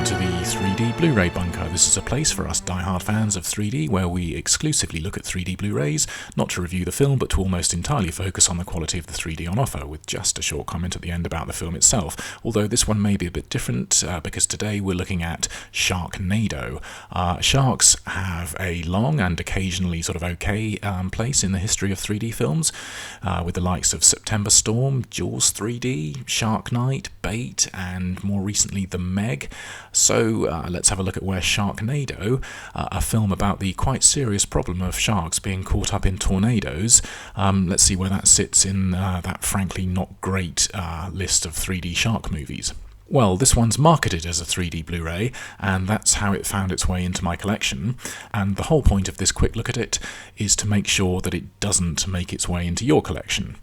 to the 3D Blu-ray bunker. This is a place for us die-hard fans of 3D where we exclusively look at 3D Blu-rays, not to review the film but to almost entirely focus on the quality of the 3D on offer, with just a short comment at the end about the film itself, although this one may be a bit different because today we're looking at Sharknado. Sharks have a long and occasionally sort of okay place in the history of 3D films, with the likes of September Storm, Jaws 3D, Shark Night, Bait, and more recently The Meg. So let's have a look at where Sharknado, a film about the quite serious problem of sharks being caught up in tornadoes, let's see where that sits in that frankly not great list of 3D shark movies. Well, this one's marketed as a 3D Blu-ray, and that's how it found its way into my collection, and the whole point of this quick look at it is to make sure that it doesn't make its way into your collection.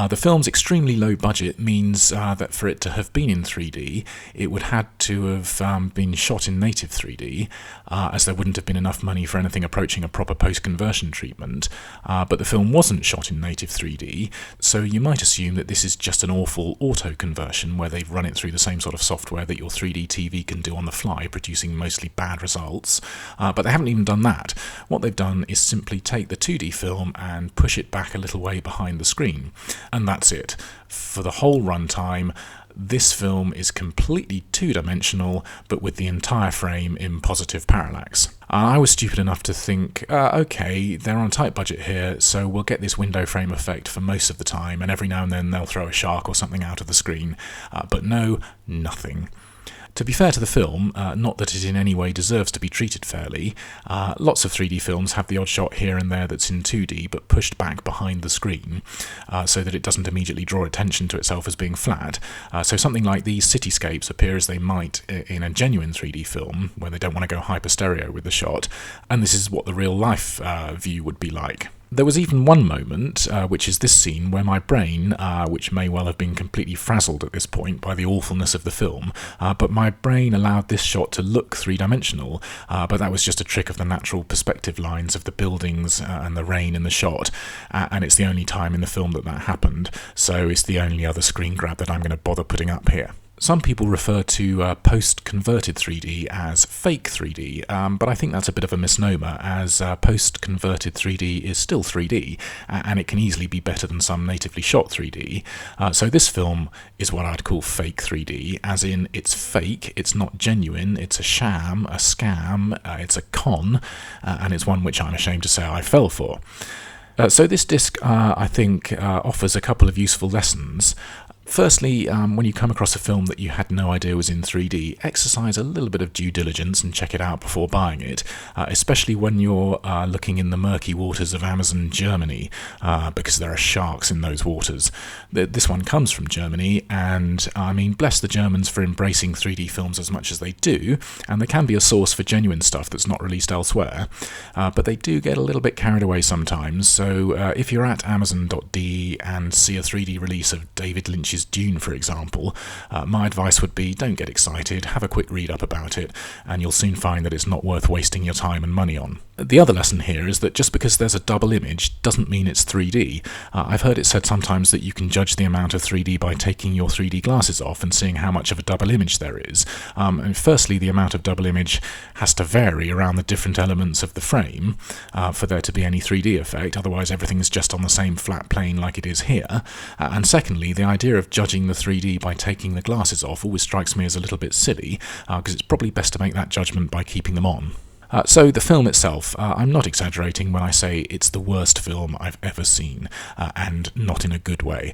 The film's extremely low budget means that for it to have been in 3D, it would had to have been shot in native 3D, as there wouldn't have been enough money for anything approaching a proper post-conversion treatment. But the film wasn't shot in native 3D, so you might assume that this is just an awful auto-conversion where they've run it through the same sort of software that your 3D TV can do on the fly, producing mostly bad results. But they haven't even done that. What they've done is simply take the 2D film and push it back a little way behind the screen. And that's it. For the whole runtime, this film is completely two-dimensional, but with the entire frame in positive parallax. I was stupid enough to think, okay, they're on a tight budget here, so we'll get this window frame effect for most of the time, and every now and then they'll throw a shark or something out of the screen. But no, nothing. To be fair to the film, not that it in any way deserves to be treated fairly, lots of 3D films have the odd shot here and there that's in 2D but pushed back behind the screen so that it doesn't immediately draw attention to itself as being flat. So something like these cityscapes appear as they might in a genuine 3D film where they don't want to go hyper stereo with the shot, and this is what the real life view would be like. There was even one moment, which is this scene, where my brain, which may well have been completely frazzled at this point by the awfulness of the film, but my brain allowed this shot to look three-dimensional, but that was just a trick of the natural perspective lines of the buildings and the rain in the shot, and it's the only time in the film that happened, so it's the only other screen grab that I'm going to bother putting up here. Some people refer to post-converted 3D as fake 3D, but I think that's a bit of a misnomer, as post-converted 3D is still 3D, and it can easily be better than some natively shot 3D. So this film is what I'd call fake 3D, as in it's fake, it's not genuine, it's a sham, a scam, it's a con, and it's one which I'm ashamed to say I fell for. So this disc, I think, offers a couple of useful lessons. Firstly, when you come across a film that you had no idea was in 3D, exercise a little bit of due diligence and check it out before buying it, especially when you're looking in the murky waters of Amazon, Germany, because there are sharks in those waters. This one comes from Germany, and I mean, bless the Germans for embracing 3D films as much as they do, and they can be a source for genuine stuff that's not released elsewhere, but they do get a little bit carried away sometimes, so if you're at Amazon.de and see a 3D release of David Lynch's Dune, for example, my advice would be don't get excited, have a quick read up about it, and you'll soon find that it's not worth wasting your time and money on. The other lesson here is that just because there's a double image doesn't mean it's 3D. I've heard it said sometimes that you can judge the amount of 3D by taking your 3D glasses off and seeing how much of a double image there is. And firstly, the amount of double image has to vary around the different elements of the frame for there to be any 3D effect, otherwise everything is just on the same flat plane like it is here. And secondly, the idea of judging the 3D by taking the glasses off always strikes me as a little bit silly, because it's probably best to make that judgment by keeping them on. So the film itself, I'm not exaggerating when I say it's the worst film I've ever seen, and not in a good way.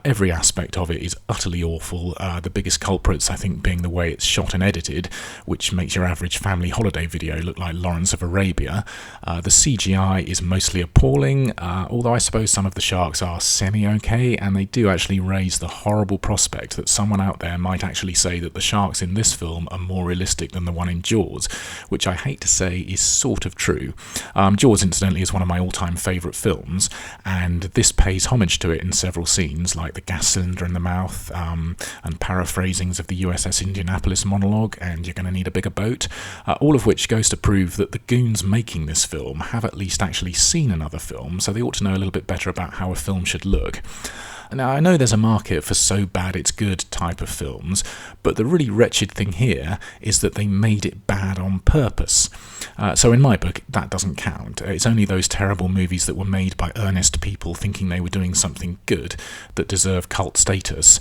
Every aspect of it is utterly awful, the biggest culprits I think being the way it's shot and edited, which makes your average family holiday video look like Lawrence of Arabia. The CGI is mostly appalling, although I suppose some of the sharks are semi-okay, and they do actually raise the horrible prospect that someone out there might actually say that the sharks in this film are more realistic than the one in Jaws, which I hate to say is sort of true. Jaws, incidentally, is one of my all-time favourite films, and this pays homage to it in several scenes, like the gas cylinder in the mouth, and paraphrasings of the USS Indianapolis monologue, and you're going to need a bigger boat, all of which goes to prove that the goons making this film have at least actually seen another film, so they ought to know a little bit better about how a film should look. Now, I know there's a market for so bad it's good type of films, but the really wretched thing here is that they made it bad on purpose. So in my book, that doesn't count. It's only those terrible movies that were made by earnest people thinking they were doing something good that deserve cult status,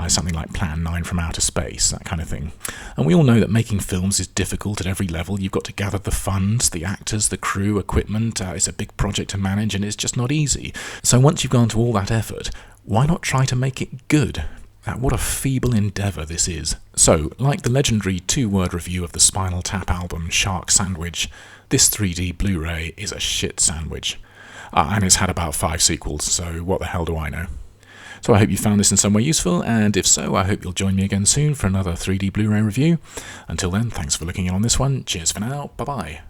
something like Plan 9 from Outer Space, that kind of thing. And we all know that making films is difficult at every level. You've got to gather the funds, the actors, the crew, equipment. It's a big project to manage, and it's just not easy. So once you've gone to all that effort, why not try to make it good? What a feeble endeavour this is. So, like the legendary 2-word review of the Spinal Tap album Shark Sandwich, this 3D Blu-ray is a shit sandwich. And it's had about 5 sequels, so what the hell do I know? So I hope you found this in some way useful, and if so, I hope you'll join me again soon for another 3D Blu-ray review. Until then, thanks for looking in on this one. Cheers for now. Bye-bye.